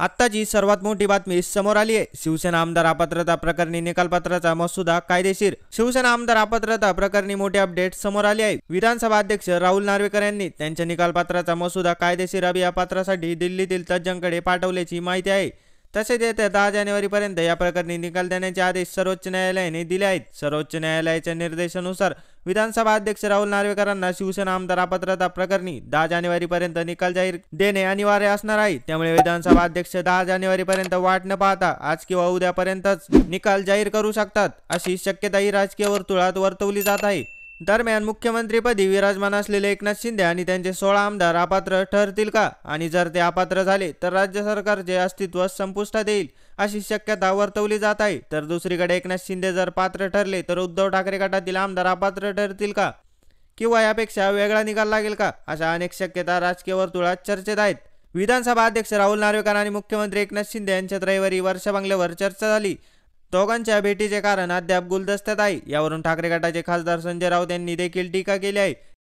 आत्ताची सर्वात मोठी बातमी समोर आली आहे। शिवसेना आमदार अपात्रता प्रकरणी निकालपत्राचा मसुदा कायदेशीर। शिवसेना आमदार अपात्रता प्रकरणी मोठी अपडेट समोर आली आहे। विधानसभा अध्यक्ष राहुल नार्वेकर यांनी त्यांच्या निकालपत्राचा मसुदा कायदेशीर अभियापत्रासाठी दिल्लीतील तज्ज्ञांकडे पाठवल्याची माहिती आहे। तसेच येत्या 10 जानेवारीपर्यंत या प्रकरणी निकाल देण्याचे आदेश सर्वोच्च न्यायालयाने दिले आहेत। सर्वोच्च न्यायालयाच्या निर्देशानुसार विधानसभा अध्यक्ष राहुल नार्वेकरांना शिवसेना आमदार अपात्रता प्रकरणी 10 जानेवारीपर्यंत निकाल जाहीर देणे अनिवार्य असणार आहे। त्यामुळे विधानसभा अध्यक्ष 10 जानेवारीपर्यंत वाट न पाहता आज किंवा उद्यापर्यंतच निकाल जाहीर करू शकतात, अशी शक्यताही राजकीय वर्तुळात वर्तवली जात आहे। दरम्यान मुख्यमंत्रीपदी विराजमान असलेले एकनाथ शिंदे आणि त्यांचे 16 आमदार अपात्र ठरतील का? आणि जर ते अपात्र झाले तर राज्य सरकारचे अस्तित्व संपुष्टात येईल, अशी शक्यता वर्तवली जात आहे। तर दुसरीकडे एकनाथ शिंदे जर पात्र ठरले तर उद्धव ठाकरे गटातील आमदार अपात्र ठरतील का, किंवा यापेक्षा वेगळा निकाल लागेल का? अशा अनेक शक्यता राजकीय वर्तुळात चर्चेत आहेत। विधानसभा अध्यक्ष राहुल नार्वेकर आणि मुख्यमंत्री एकनाथ शिंदे यांच्यात रविवारी वर्षा बंगल्यावर चर्चा झाली। दोघांच्या भेटीचे कारण अद्याप गुलदस्त्यात आहे। यावरून ठाकरे गटाचे खासदार संजय राऊत यांनी देखील टीका केली आहे।